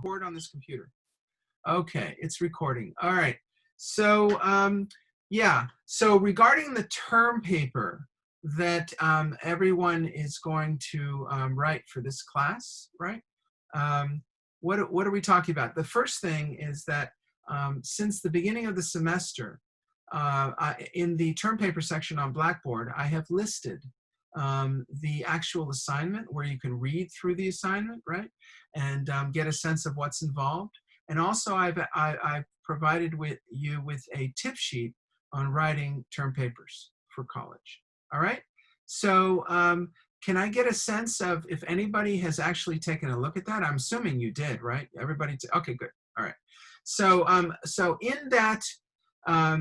record on this computer? Okay, it's recording. All right. So, yeah. So regarding the term paper that everyone is going to write for this class, right? What are we talking about? The first thing is that since the beginning of the semester, in the term paper section on Blackboard, I have listed the actual assignment where you can read through the assignment, right? And get a sense of what's involved. And also I've provided you with a tip sheet on writing term papers for college. All right. So can I get a sense of if anybody has actually taken a look at that? I'm assuming you did, right? Everybody, okay, good. All right. So, so in that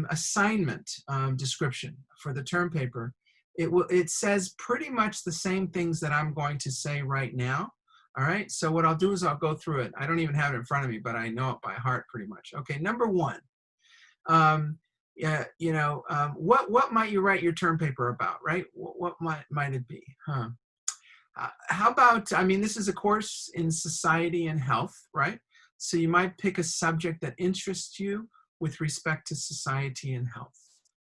assignment description for the term paper, it says pretty much the same things that I'm going to say right now. All right, so what I'll do is I'll go through it. I don't even have it in front of me, but I know it by heart pretty much. Okay, number one, yeah, what might you write your term paper about, right? What might it be, huh? How about, I mean, this is a course in society and health, right? So you might pick a subject that interests you with respect to society and health,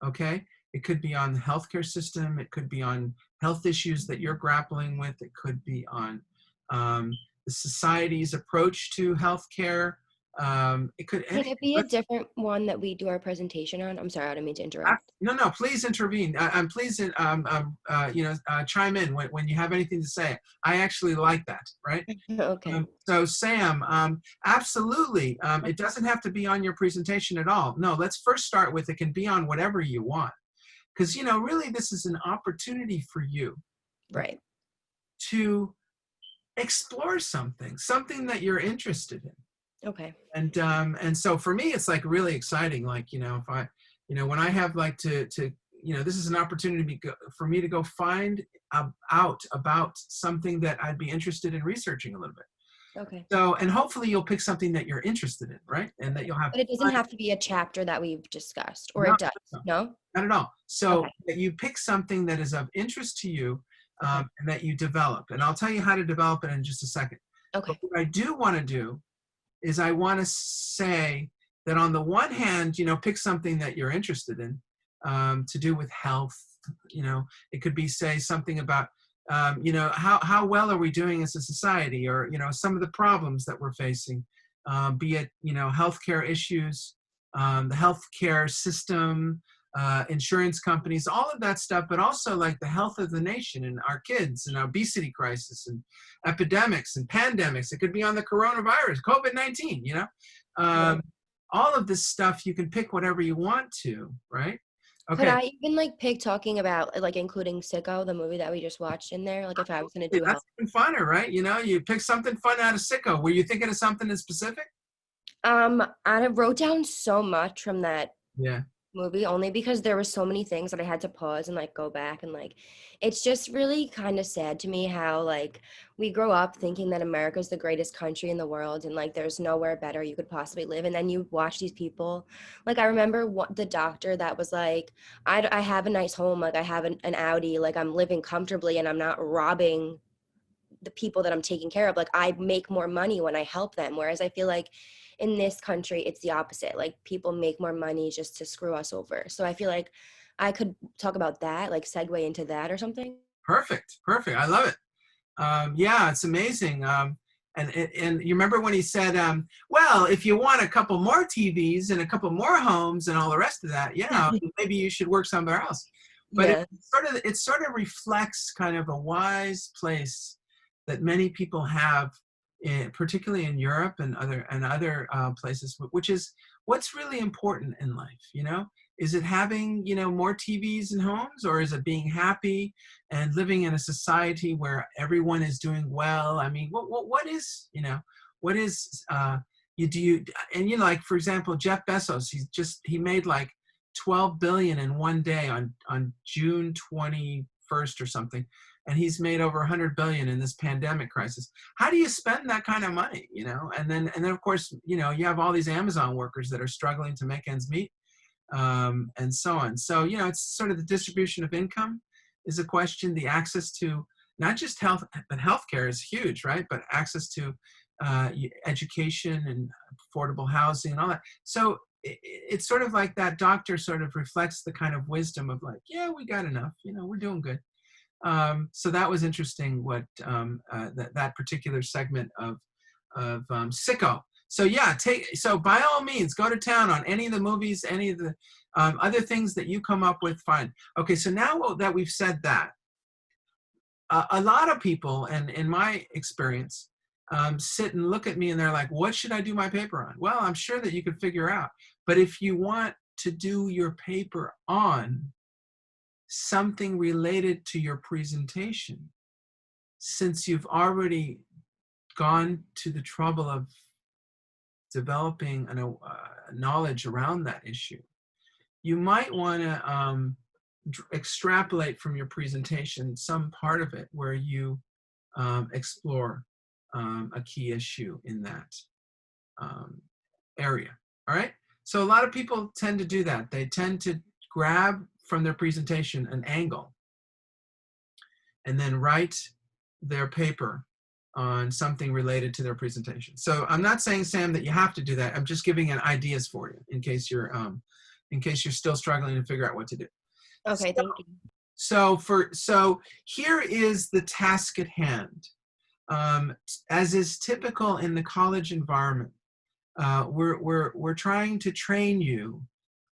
okay? It could be on the healthcare system. It could be on health issues that you're grappling with. It could be on the society's approach to healthcare. Can it be a different one that we do our presentation on? I'm sorry, I didn't mean to interrupt. No, please intervene. Please, chime in when you have anything to say. I actually like that, right? Okay. So Sam, absolutely. It doesn't have to be on your presentation at all. No, let's first start with it can be on whatever you want. Because, really this is an opportunity for you. Right. To explore something that you're interested in. Okay. And so for me, it's like really exciting. Like, if I, when I have like to this is an opportunity for me to go find out about something that I'd be interested in researching a little bit. Okay. So, and hopefully you'll pick something that you're interested in, right? And that you'll have. But it doesn't have to be a chapter that we've discussed, or it does. No? Not at all. So okay. That you pick something that is of interest to you, and that you develop. And I'll tell you how to develop it in just a second. Okay. But what I do want to do is I want to say that on the one hand, pick something that you're interested in, to do with health. It could be, say, something about, how well are we doing as a society, or, some of the problems that we're facing, be it, healthcare issues, the healthcare system, insurance companies, all of that stuff, but also like the health of the nation and our kids and obesity crisis and epidemics and pandemics. It could be on the coronavirus, COVID-19, all of this stuff, you can pick whatever you want to, right? Okay. Could I even pick talking about including Sicko, the movie that we just watched in there? If I was going to do that's even funner, right? You pick something fun out of Sicko. Were you thinking of something in specific? I wrote down so much from that movie only because there were so many things that I had to pause and go back, and it's just really kind of sad to me how we grow up thinking that America is the greatest country in the world and there's nowhere better you could possibly live, and then you watch these people. I remember the doctor that was I have a nice home, I have an Audi, I'm living comfortably and I'm not robbing the people that I'm taking care of. I make more money when I help them, whereas I feel in this country, it's the opposite. People make more money just to screw us over. So I feel I could talk about that, segue into that or something. Perfect. I love it. Yeah, it's amazing. And you remember when he said, well, if you want a couple more TVs and a couple more homes and all the rest of that, maybe you should work somewhere else. But it sort of reflects kind of a wise place that many people have, particularly in Europe and other places, which is what's really important in life. Is it having more TVs and homes, or is it being happy and living in a society where everyone is doing well? I mean, what is what is you do and for example, Jeff Bezos, he made 12 billion in one day on June 21st or something. And he's made over 100 billion in this pandemic crisis. How do you spend that kind of money, And then of course, you have all these Amazon workers that are struggling to make ends meet, and so on. So, it's sort of the distribution of income is a question. The access to not just health, but healthcare is huge, right? But access to education and affordable housing and all that. So it's sort of like that doctor sort of reflects the kind of wisdom of like, yeah, we got enough, we're doing good. So that was interesting what that particular segment of Sicko. So yeah, so by all means, go to town on any of the movies, any of the other things that you come up with, fine. Okay, so now that we've said that, a lot of people, and in my experience, sit and look at me and they're like, what should I do my paper on? Well, I'm sure that you could figure out. But if you want to do your paper on something related to your presentation, since you've already gone to the trouble of developing knowledge around that issue, you might want to extrapolate from your presentation some part of it where you explore a key issue in that area. All right? So a lot of people tend to do that. They tend to grab from their presentation an angle and then write their paper on something related to their presentation. So I'm not saying, Sam, that you have to do that. I'm just giving ideas for you in case you're still struggling to figure out what to do. Okay, thank you. So here is the task at hand. As is typical in the college environment, we're trying to train you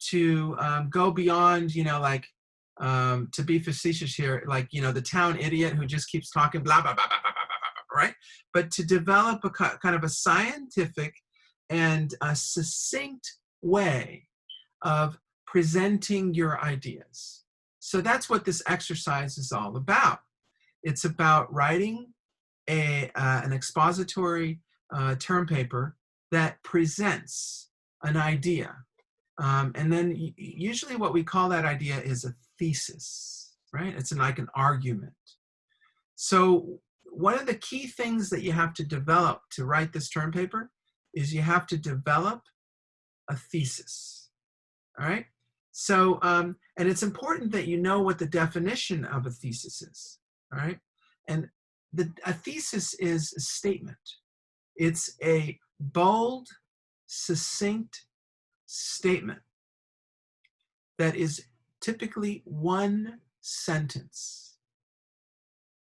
to go beyond, to be facetious here, like, the town idiot who just keeps talking blah, blah, blah, blah, blah, blah, blah, right? But to develop a kind of a scientific and a succinct way of presenting your ideas. So that's what this exercise is all about. It's about writing an expository term paper that presents an idea. And then usually what we call that idea is a thesis, right? It's like an argument. So one of the key things that you have to develop to write this term paper is you have to develop a thesis, all right? So, and it's important that you know what the definition of a thesis is, all right? And a thesis is a statement. It's a bold, succinct statement that is typically one sentence,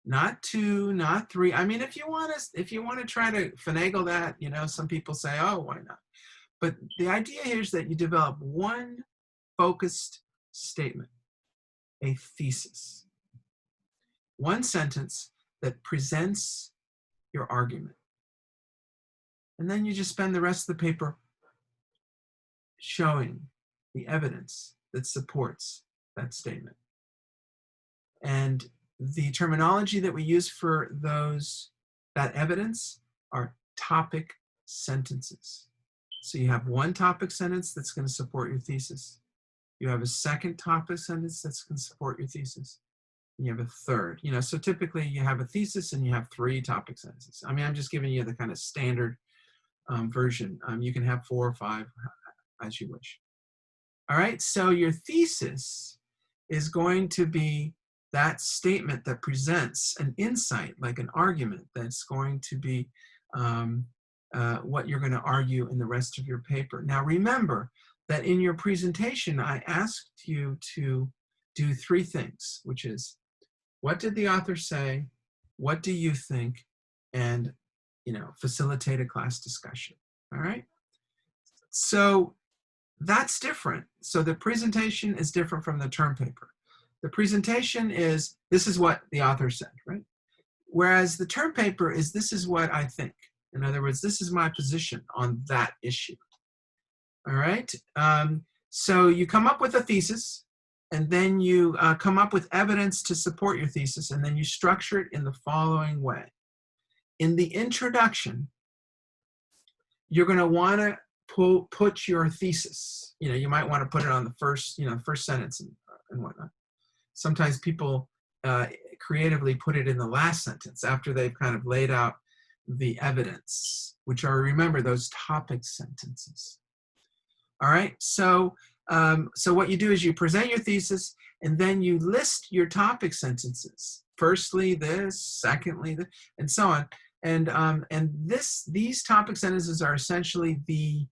not two, not three. I mean, if you want to try to finagle that, some people say, oh, why not? But the idea here is that you develop one focused statement, a thesis, one sentence that presents your argument. And then you just spend the rest of the paper showing the evidence that supports that statement. And the terminology that we use for that evidence are topic sentences. So you have one topic sentence that's going to support your thesis. You have a second topic sentence that's going to support your thesis. And you have a third. So typically you have a thesis and you have 3 topic sentences. I mean, I'm just giving you the kind of standard version. You can have 4 or 5 as you wish. All right, so your thesis is going to be that statement that presents an insight, like an argument, that's going to be what you're going to argue in the rest of your paper. Now remember that in your presentation, I asked you to do 3 things, which is, what did the author say? What do you think? And, facilitate a class discussion, all right? So that's different. So the presentation is different from the term paper. The presentation is, this is what the author said, right? Whereas the term paper is, this is what I think. In other words, this is my position on that issue. All right? So you come up with a thesis, and then you come up with evidence to support your thesis, and then you structure it in the following way. In the introduction, you're going to want to put your thesis. You might want to put it on the first sentence and whatnot. Sometimes people creatively put it in the last sentence after they've kind of laid out the evidence, which are, remember, those topic sentences. All right, so what you do is you present your thesis, and then you list your topic sentences. Firstly, this, secondly, this, and so on. And these topic sentences are essentially the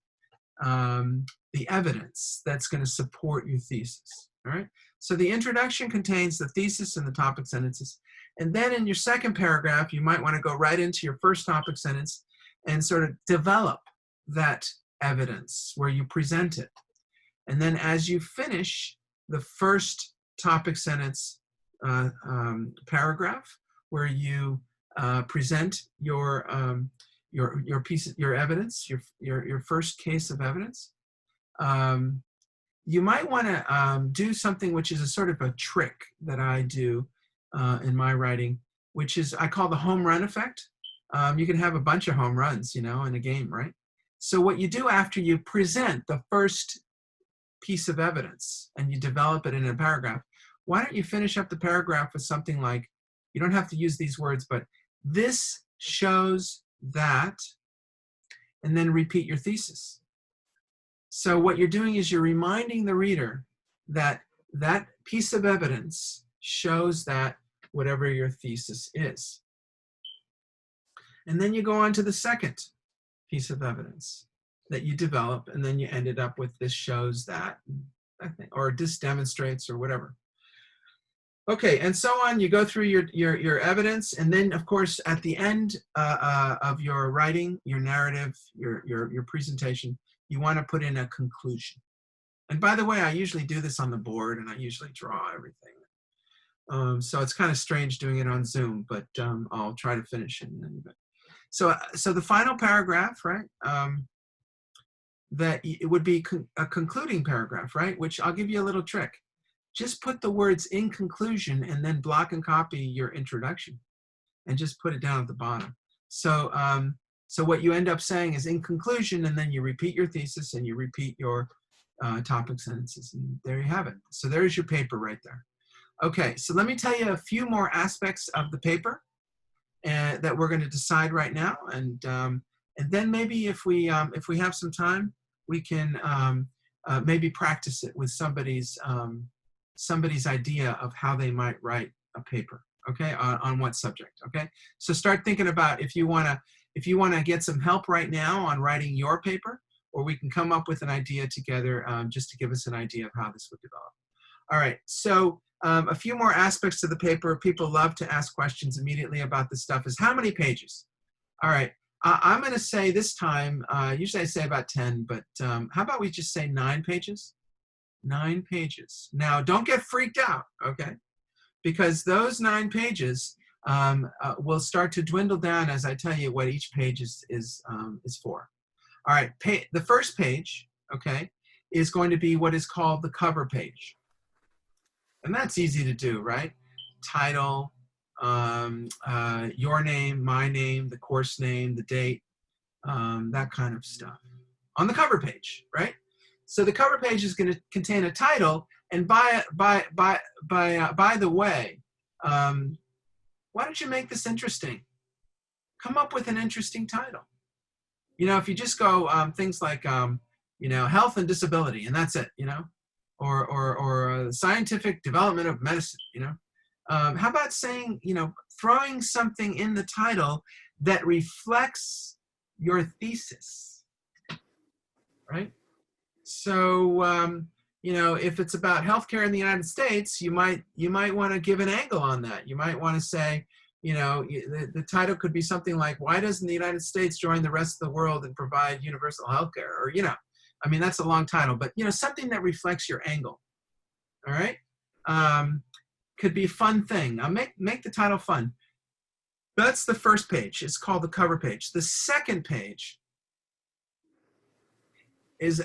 evidence that's going to support your thesis. All right. So the introduction contains the thesis and the topic sentences. And then in your second paragraph, you might want to go right into your first topic sentence and sort of develop that evidence where you present it. And then as you finish the first topic sentence paragraph, where you present your piece, your evidence, your first case of evidence, you might want to do something which is a sort of a trick that I do in my writing, which is I call the home run effect. You can have a bunch of home runs, you know, in a game, right? So what you do after you present the first piece of evidence and you develop it in a paragraph, why don't you finish up the paragraph with something like, you don't have to use these words, but this shows that, and then repeat your thesis. So what you're doing is you're reminding the reader that that piece of evidence shows that whatever your thesis is. And then you go on to the second piece of evidence that you develop, and then you ended up with this shows that, or this demonstrates, or whatever. Okay, and so on. You go through your evidence, and then of course at the end of your writing, your narrative, your presentation, you want to put in a conclusion. And by the way, I usually do this on the board, and I usually draw everything. So it's kind of strange doing it on Zoom, but I'll try to finish it in any event. So the final paragraph, right? That it would be a concluding paragraph, right? Which I'll give you a little trick. Just put the words in conclusion and then block and copy your introduction and just put it down at the bottom. So, so what you end up saying is in conclusion, and then you repeat your thesis and you repeat your topic sentences, and there you have it. So there's your paper right there. Okay, so let me tell you a few more aspects of the paper that we're going to decide right now, and then maybe if we have some time, we can maybe practice it with somebody's idea of how they might write a paper, okay, on what subject, okay? So start thinking about if you wanna get some help right now on writing your paper, or we can come up with an idea together just to give us an idea of how this would develop. All right, so a few more aspects to the paper. People love to ask questions immediately about this stuff, is how many pages? All right, I'm gonna say this time, usually I say about 10, but how about we just say 9 pages? 9 pages. Now, don't get freaked out, okay? Because those 9 pages will start to dwindle down as I tell you what each page is for. All right, the first page, okay, is going to be what is called the cover page. And that's easy to do, right? Title, your name, my name, the course name, the date, that kind of stuff. On the cover page, right? So the cover page is going to contain a title, and by the way, why don't you make this interesting? Come up with an interesting title. You know, if you just go things like you know, health and disability, and that's it, you know, or scientific development of medicine, you know. How about saying, you know, throwing something in the title that reflects your thesis, right? So, you know, if it's about healthcare in the United States, you might want to give an angle on that. You might want to say, you know, the title could be something like, why doesn't the United States join the rest of the world and provide universal healthcare? Or, you know, I mean, that's a long title, but, you know, something that reflects your angle, all right? Could be a fun thing. Now, make the title fun. That's the first page. It's called the cover page. The second page is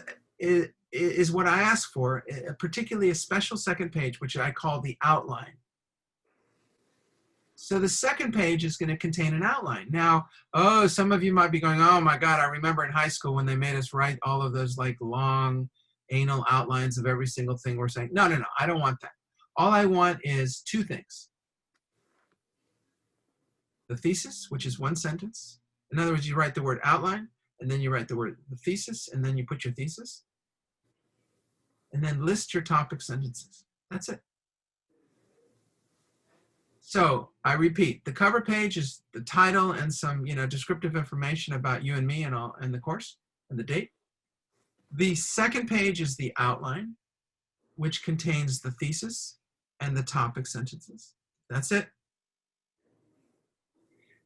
what I ask for, particularly a special second page, which I call the outline. So the second page is going to contain an outline. Now, oh, some of you might be going, oh my God, I remember in high school when they made us write all of those like long anal outlines of every single thing we're saying. No, I don't want that. All I want is 2 things. The thesis, which is 1 sentence. In other words, you write the word outline, and then you write the thesis, and then you put your thesis, and then list your topic sentences. That's it. So I repeat, the cover page is the title and some, descriptive information about you and me and all, and the course and the date. The second page is the outline, which contains the thesis and the topic sentences. That's it.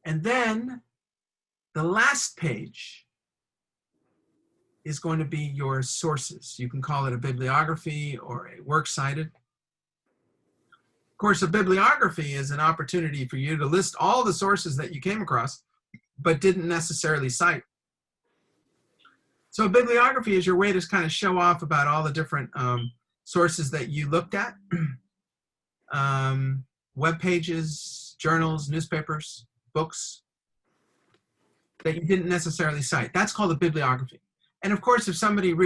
And then the last page is going to be your sources. You can call it a bibliography or a works cited. Of course, a bibliography is an opportunity for you to list all the sources that you came across, but didn't necessarily cite. So a bibliography is your way to kind of show off about all the different sources that you looked at. Web pages, journals, newspapers, books that you didn't necessarily cite. That's called a bibliography. And of course, if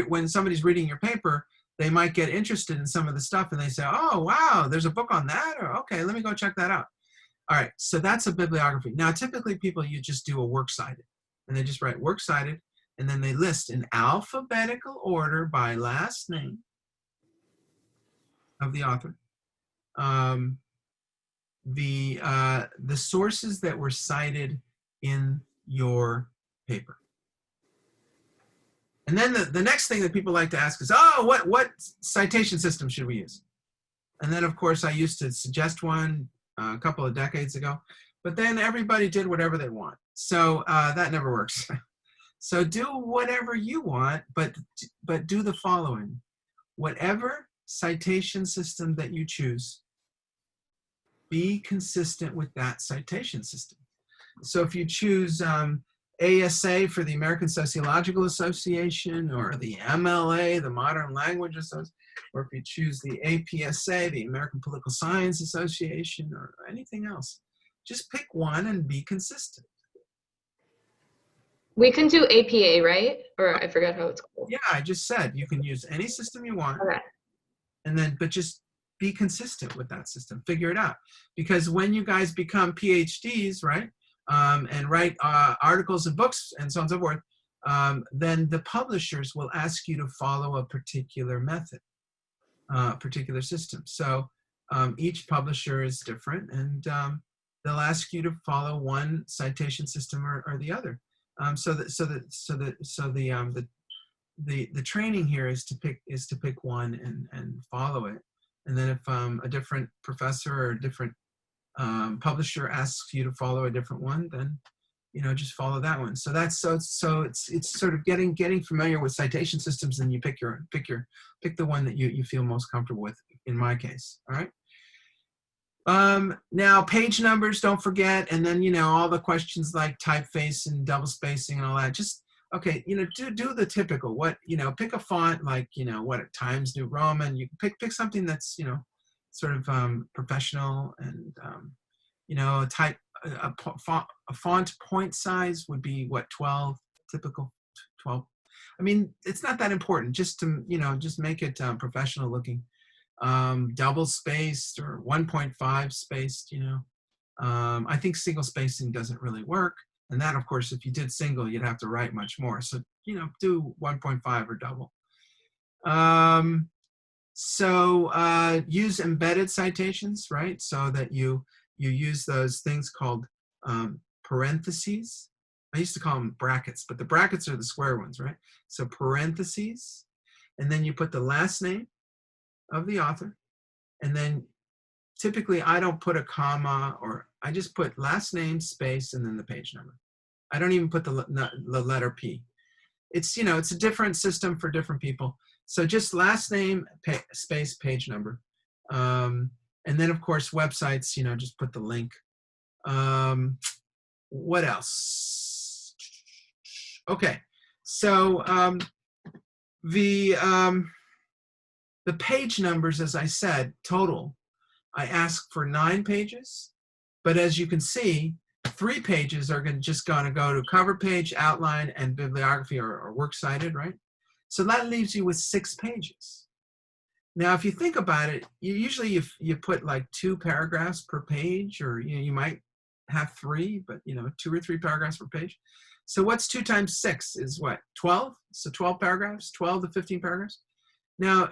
when somebody's reading your paper, they might get interested in some of the stuff and they say, oh, wow, there's a book on that? Or, okay, let me go check that out. All right, so that's a bibliography. Now, typically people, you just do a works cited, and they just write works cited, and then they list in alphabetical order by last name of the author, the sources that were cited in your paper. And then the next thing that people like to ask is, oh, what citation system should we use? And then, of course, I used to suggest one a couple of decades ago, but then everybody did whatever they want. So that never works. So do whatever you want, but do the following. Whatever citation system that you choose, be consistent with that citation system. So if you choose ASA for the American Sociological Association, or the MLA, the Modern Language Association, or if you choose the APSA, the American Political Science Association, or anything else, just pick one and be consistent. We can do APA, right? Or I forgot how it's called. Yeah, I just said you can use any system you want. Okay. And then, but just be consistent with that system. Figure it out. Because when you guys become PhDs, right, and write articles and books and so on and so forth, then the publishers will ask you to follow a particular method, particular system. So each publisher is different, and they'll ask you to follow one citation system or the other. So the training here is to pick one and follow it. And then if a different professor or a different publisher asks you to follow a different one, then just follow that one. So that's it's sort of getting familiar with citation systems, and you pick the one that you feel most comfortable with. In my case, all right. Now page numbers, don't forget, and then all the questions like typeface and double spacing and all that. Just okay, do the typical. What pick a font like what at Times New Roman. You pick something that's sort of professional, and type a font point size would be what, 12, typical 12. I mean, it's not that important. Just to just make it professional looking. Double spaced or 1.5 spaced. I think single spacing doesn't really work. And that, of course, if you did single, you'd have to write much more. So, do 1.5 or double. Use embedded citations, right? So that you use those things called parentheses. I used to call them brackets, but the brackets are the square ones, right? So parentheses, and then you put the last name of the author, and then typically I don't put a comma, or I just put last name space and then the page number. I don't even put the letter P. It's it's a different system for different people. So just last name space page number, and then of course websites. Just put the link. What else? Okay, so the page numbers, as I said, total, I ask for 9 pages, but as you can see, 3 pages are just going to go to cover page, outline, and bibliography or works cited, right? So that leaves you with 6 pages. Now, if you think about it, usually you put like 2 paragraphs per page, or you might have 3, but 2 or 3 paragraphs per page. So what's 2 times 6 is what? 12? So 12 paragraphs, 12 to 15 paragraphs. Now,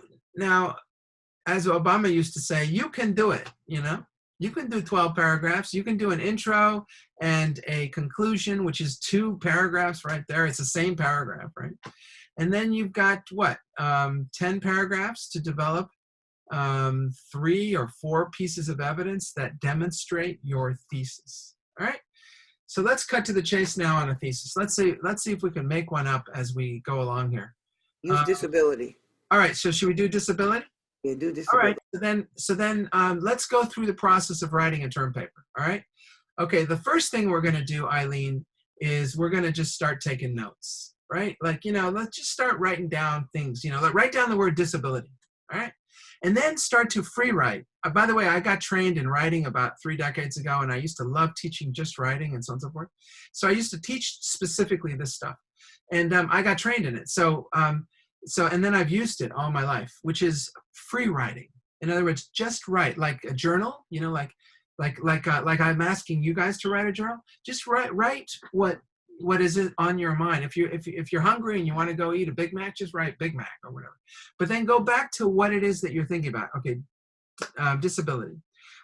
as Obama used to say, you can do it, You can do 12 paragraphs. You can do an intro and a conclusion, which is 2 paragraphs right there. It's the same paragraph, right? And then you've got what, 10 paragraphs to develop 3 or 4 pieces of evidence that demonstrate your thesis. All right. So let's cut to the chase now on a thesis. Let's see if we can make one up as we go along here. Use disability. All right. So should we do disability? Yeah, do disability. All right. So then let's go through the process of writing a term paper. All right. Okay. The first thing we're going to do, Eileen, is we're going to just start taking notes, right? Like, let's just start writing down things, like write down the word disability. All right. And then start to free write. By the way, I got trained in writing about 3 decades ago, and I used to love teaching just writing and so on and so forth. So I used to teach specifically this stuff, and I got trained in it. So and then I've used it all my life, which is free writing. In other words, just write, like a journal. Like I'm asking you guys to write a journal. Just write what is it on your mind. If you're hungry and you want to go eat a Big Mac, just write Big Mac or whatever. But then go back to what it is that you're thinking about. Okay, disability.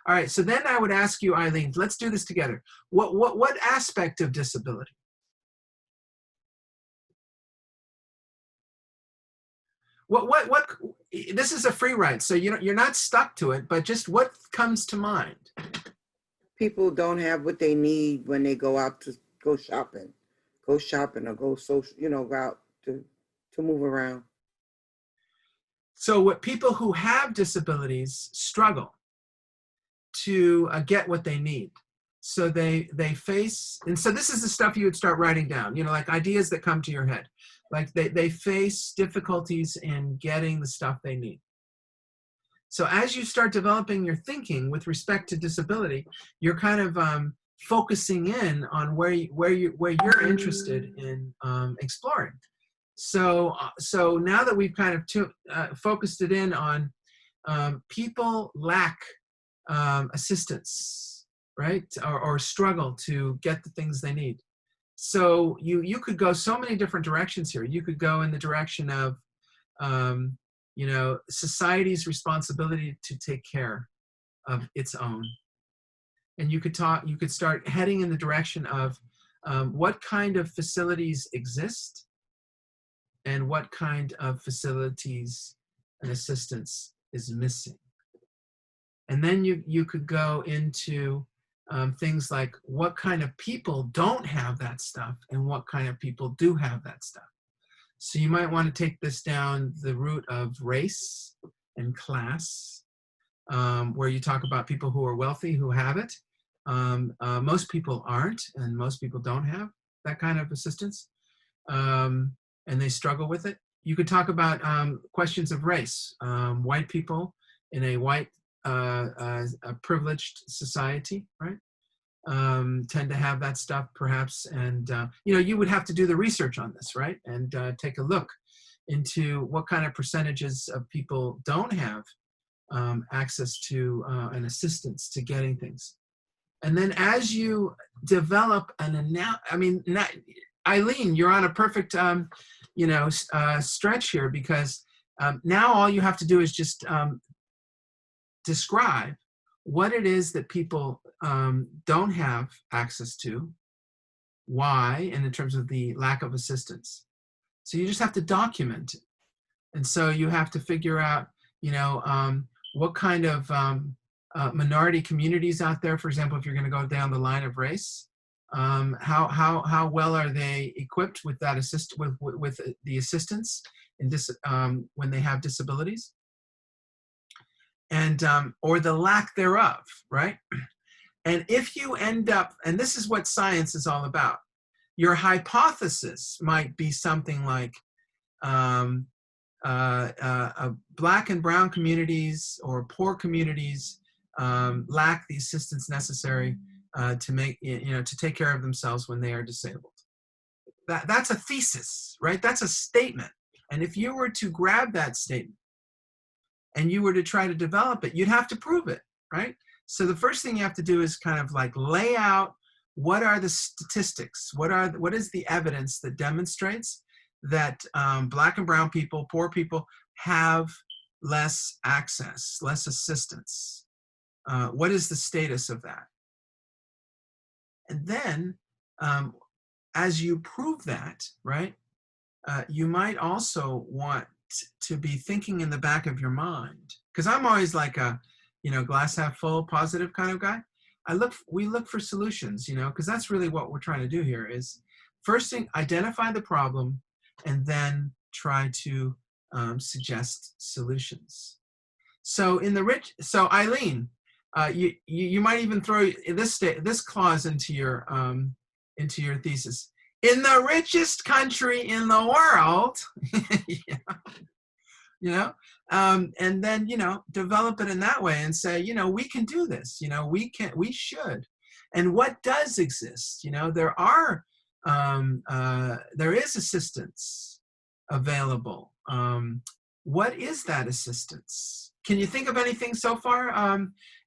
All right, so then I would ask you, Eileen, let's do this together. What aspect of disability? What this is a free write, so you're not stuck to it, but just what comes to mind? People don't have what they need when they go out to go shopping or go social, go out to move around. So what people who have disabilities struggle to get what they need. So they face, and so this is the stuff you would start writing down, like ideas that come to your head. Like they face difficulties in getting the stuff they need. So as you start developing your thinking with respect to disability, you're kind of focusing in on where you're interested in exploring. So now that we've kind of focused it in on people lack assistance, right, or struggle to get the things they need. So you could go so many different directions here. You could go in the direction of society's responsibility to take care of its own. And you could start heading in the direction of what kind of facilities exist and what kind of facilities and assistance is missing. And then you could go into things like what kind of people don't have that stuff and what kind of people do have that stuff. So you might want to take this down the route of race and class, where you talk about people who are wealthy who have it. Most people aren't, and most people don't have that kind of assistance, and they struggle with it. You could talk about questions of race. White people in a white a privileged society, right, tend to have that stuff perhaps, and you would have to do the research on this, right, and take a look into what kind of percentages of people don't have access to an assistance to getting things. And then as you develop Eileen, you're on a perfect stretch here, because now all you have to do is just describe what it is that people don't have access to, why, and in terms of the lack of assistance. So you just have to document it. And so you have to figure out, what kind of minority communities out there, for example, if you're going to go down the line of race, how well are they equipped with that with the assistance in when they have disabilities, and or the lack thereof, right? And if you end up, and this is what science is all about, your hypothesis might be something like Black and brown communities or poor communities lack the assistance necessary to take care of themselves when they are disabled. That's a thesis, right? That's a statement. And if you were to grab that statement and you were to try to develop it, you'd have to prove it, right? So the first thing you have to do is kind of like lay out what are the statistics, what is the evidence that demonstrates that Black and brown people, poor people, have less access, less assistance What is the status of that? And then, as you prove that, right, you might also want to be thinking in the back of your mind, because I'm always like a, glass half full, positive kind of guy. We look for solutions, because that's really what we're trying to do here is first thing, identify the problem, and then try to suggest solutions. So Eileen, you might even throw this clause into your thesis. In the richest country in the world, and then, develop it in that way and say, we can do this, we should. And what does exist? There is assistance available. What is that assistance? Can you think of anything so far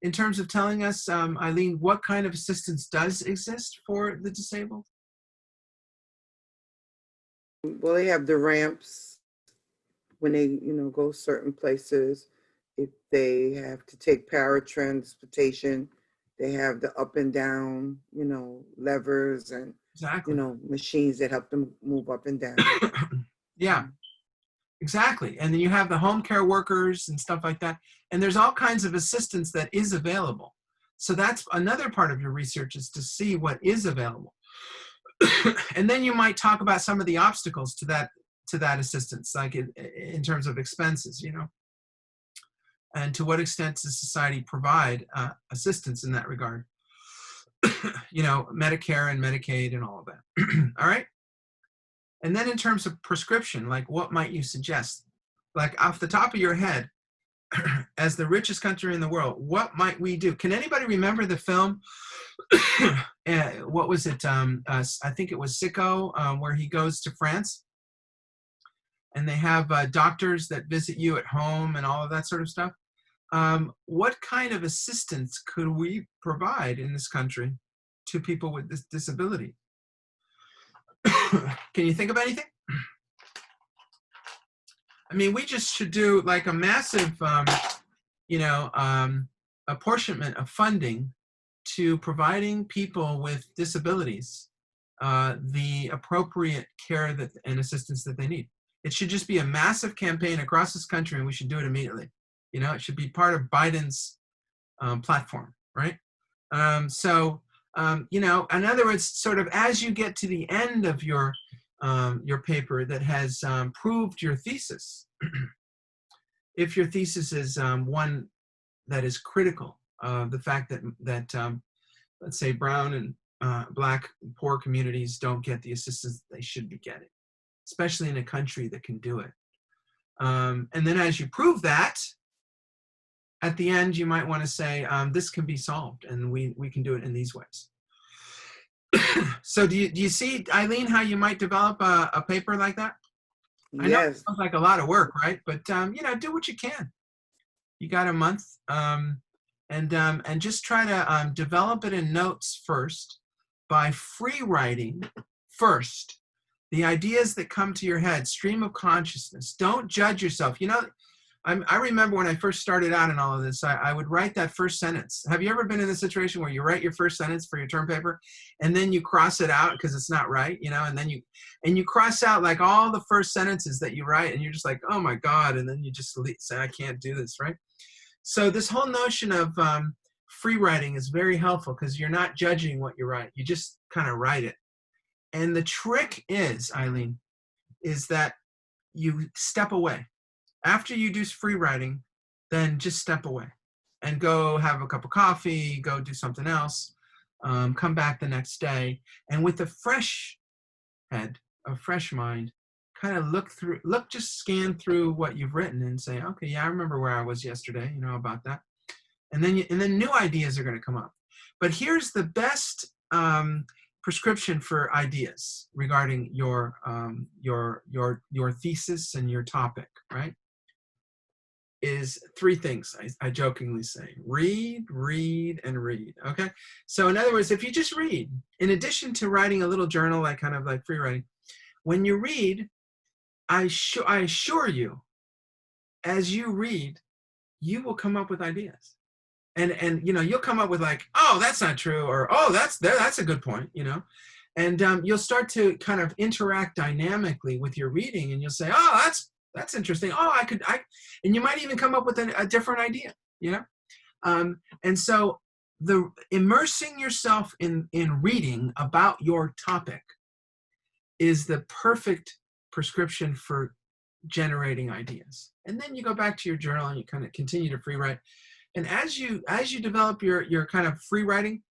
in terms of telling us, Eileen, what kind of assistance does exist for the disabled? Well, they have the ramps when they, go certain places. If they have to take paratransportation, they have the up and down, levers and, exactly. Machines that help them move up and down. Yeah, exactly. And then you have the home care workers and stuff like that. And there's all kinds of assistance that is available. So that's another part of your research, is to see what is available. And then you might talk about some of the obstacles to that assistance, like in terms of expenses, and to what extent does society provide assistance in that regard? Medicare and Medicaid and all of that. All right. And then in terms of prescription, like what might you suggest? Like off the top of your head, as the richest country in the world, what might we do? Can anybody remember the film? What was it? I think it was Sicko, where he goes to France. And they have doctors that visit you at home and all of that sort of stuff. What kind of assistance could we provide in this country to people with this disability? Can you think of anything? I mean, we just should do like a massive, apportionment of funding to providing people with disabilities the appropriate care and assistance that they need. It should just be a massive campaign across this country, and we should do it immediately. It should be part of Biden's platform, right? In other words, sort of as you get to the end of your paper that has proved your thesis, if your thesis is one that is critical of the fact that let's say brown and black poor communities don't get the assistance they should be getting, especially in a country that can do it. And then as you prove that, at the end, you might want to say, this can be solved, and we can do it in these ways. So do you see, Eileen, how you might develop a paper like that? Yes. I know it sounds like a lot of work, right? But, do what you can. You got a month, and just try to develop it in notes first by free writing first. The ideas that come to your head, stream of consciousness. Don't judge yourself. I remember when I first started out in all of this, I would write that first sentence. Have you ever been in a situation where you write your first sentence for your term paper and then you cross it out because it's not right, and then you cross out like all the first sentences that you write, and you're just like, oh my God, and then you just say, I can't do this, right? So this whole notion of free writing is very helpful because you're not judging what you write. You just kind of write it. And the trick is, Eileen, is that you step away. After you do free writing, then just step away and go have a cup of coffee, go do something else, come back the next day, and with a fresh head, a fresh mind, kind of just scan through what you've written and say, okay, yeah, I remember where I was yesterday, about that. And then new ideas are going to come up. But here's the best prescription for ideas regarding your thesis and your topic, right? Is three things I jokingly say: read, read, and read. Okay. So in other words, if you just read, in addition to writing a little journal, like kind of like free writing, when you read, I assure you, as you read, you will come up with ideas. and you know, you'll come up with like, oh, that's not true, or oh, that's a good point, you know. And you'll start to kind of interact dynamically with your reading, and you'll say, oh, that's interesting. Oh, and you might even come up with a different idea, you know. And so the immersing yourself in reading about your topic is the perfect prescription for generating ideas. And then you go back to your journal and you kind of continue to free write. And as you develop your kind of free writing,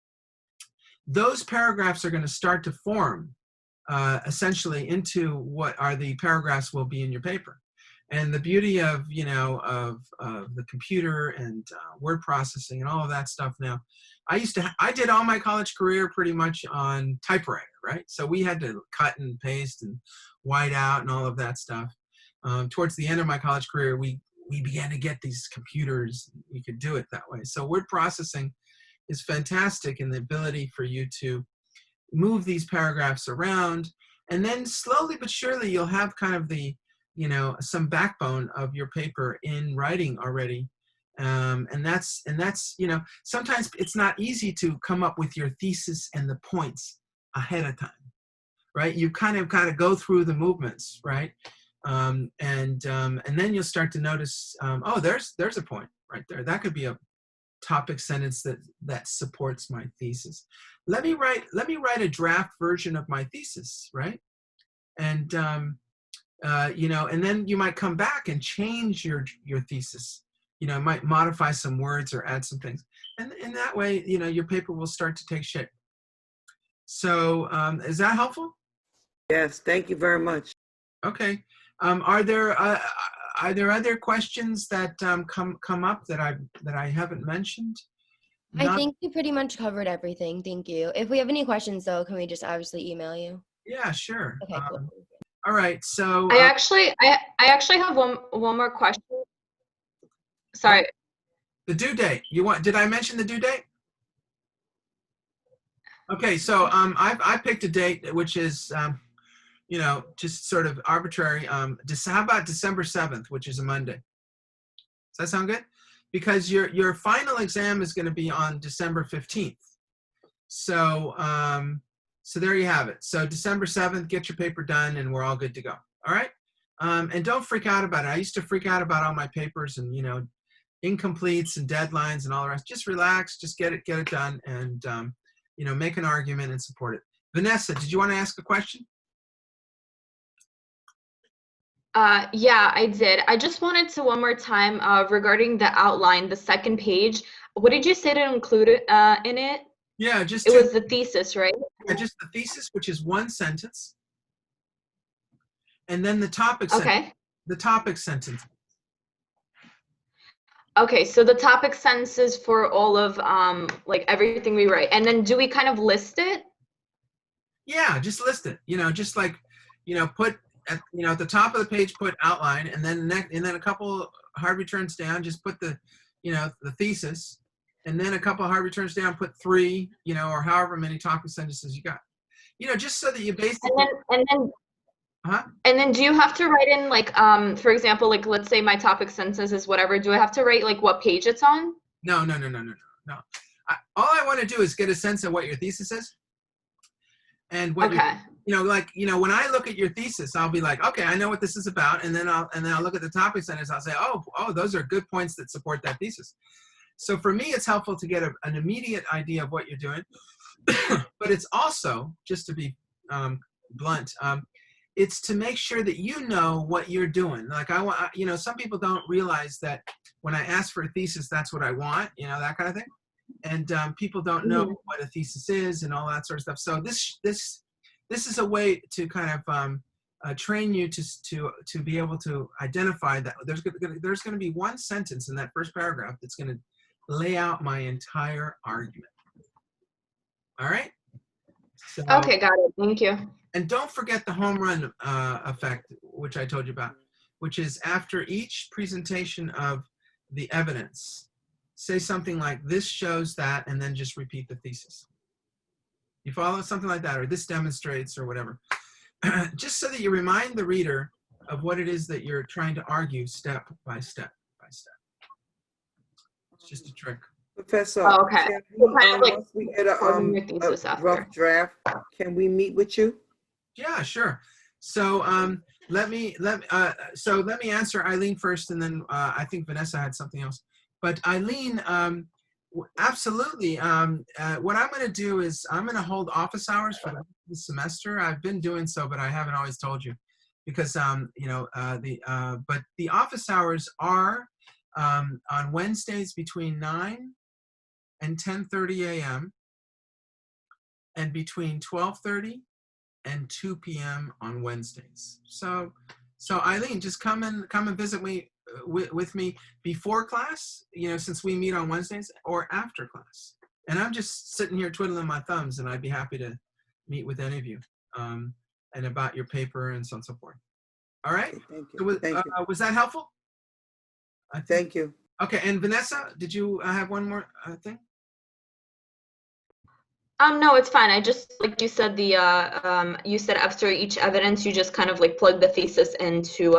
those paragraphs are going to start to form essentially into what are the paragraphs will be in your paper. And the beauty of, you know, of the computer and word processing and all of that stuff now, I did all my college career pretty much on typewriter, right? So we had to cut and paste and white out and all of that stuff. Towards the end of my college career, we began to get these computers. We could do it that way. So word processing is fantastic in the ability for you to move these paragraphs around. And then slowly but surely, you'll have kind of the, you know, some backbone of your paper in writing already. And that's, you know, sometimes it's not easy to come up with your thesis and the points ahead of time, right? You kind of go through the movements, right? And then you'll start to notice, oh, there's a point right there. That could be a topic sentence that supports my thesis. Let me write a draft version of my thesis, right? And you know, and then you might come back and change your thesis. You know, might modify some words or add some things, and in that way, you know, your paper will start to take shape. So, is that helpful? Yes, thank you very much. Okay. Are there other questions that come up that I haven't mentioned? I think you pretty much covered everything. Thank you. If we have any questions, though, can we just obviously email you? Yeah, sure. Okay, cool. All right. So I actually have one more question. Sorry. The due date. Did I mention the due date? Okay, so I picked a date which is you know, just sort of arbitrary. How about December 7th, which is a Monday? Does that sound good? Because your final exam is going to be on December 15th. So so there you have it. So December 7th, get your paper done, and we're all good to go. All right. And don't freak out about it. I used to freak out about all my papers and, you know, incompletes and deadlines and all the rest. Just relax. Just get it done, and you know, make an argument and support it. Vanessa, did you want to ask a question? Yeah, I did. I just wanted to one more time regarding the outline, the second page. What did you say to include in it? Yeah, it was the thesis, right? Yeah, just the thesis, which is one sentence, and then the topic. Okay. Sentence, the topic sentence. Okay, so the topic sentences for all of like everything we write, and then do we kind of list it? Yeah, just list it. You know, just like, you know, put at, you know, at the top of the page, put outline, and then a couple hard returns down, just put the, you know, the thesis, and then a couple hard returns down, put 3, you know, or however many topic sentences you got. You know, just so that you basically. And then do you have to write in like, for example, like let's say my topic sentence is whatever. Do I have to write like what page it's on? No. All I want to do is get a sense of what your thesis is. And what you know, like, you know, when I look at your thesis, I'll be like, okay, I know what this is about, and then I'll look at the topic sentence. I'll say, oh, those are good points that support that thesis. So for me, it's helpful to get an immediate idea of what you're doing, but it's also, just to be blunt, it's to make sure that you know what you're doing. Like I want, you know, some people don't realize that when I ask for a thesis, that's what I want, you know, that kind of thing. And people don't know what a thesis is and all that sort of stuff. So this is a way to kind of train you to be able to identify that there's going to be one sentence in that first paragraph that's going to lay out my entire argument. All right. So, okay, got it. Thank you. And don't forget the home run effect, which I told you about, which is after each presentation of the evidence, say something like, this shows that, and then just repeat the thesis. You follow? Something like that, or this demonstrates, or whatever. Just so that you remind the reader of what it is that you're trying to argue step by step by step. It's just a trick. Professor, Oh, okay. can So we, kind of like once we get forming your thesis a after. rough draft, can we meet with you? Yeah, sure. So let me answer Eileen first, and then I think Vanessa had something else. But Eileen, absolutely. What I'm going to do is I'm going to hold office hours for the semester. I've been doing so, but I haven't always told you because but the office hours are on Wednesdays between 9 and 10:30 a.m. and between 12:30 and 2 p.m. on Wednesdays. So Eileen, just come and visit me with me before class, since we meet on Wednesdays, or after class. And I'm just sitting here twiddling my thumbs, and I'd be happy to meet with any of you and about your paper and so on and so forth. All right. Thank So you. Thank you. Was that helpful? Thank you. Okay. And Vanessa, did you have one more thing? No, it's fine. I just, like you said, you said after each evidence, you just kind of like plug the thesis into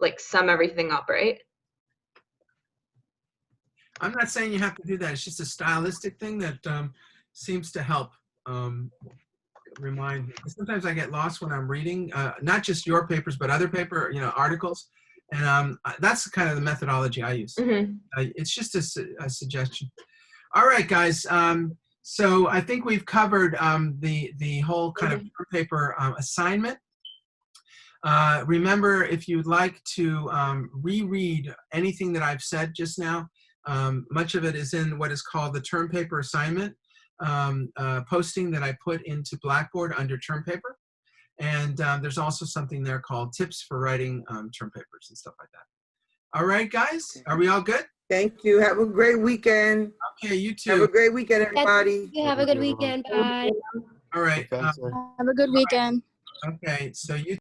like sum everything up, right? I'm not saying you have to do that. It's just a stylistic thing that seems to help remind me. Sometimes I get lost when I'm reading, not just your papers, but other articles. And that's kind of the methodology I use. Mm-hmm. It's just a suggestion. All right, guys. So I think we've covered the whole kind of paper assignment. Remember, if you'd like to reread anything that I've said just now, much of it is in what is called the term paper assignment posting that I put into Blackboard under term paper. And there's also something there called tips for writing term papers and stuff like that. All right, guys, are we all good? Thank you. Have a great weekend. Okay, you too. Have a great weekend, everybody. You have a good weekend. Bye. All right. Professor. Have a good weekend. Okay, so you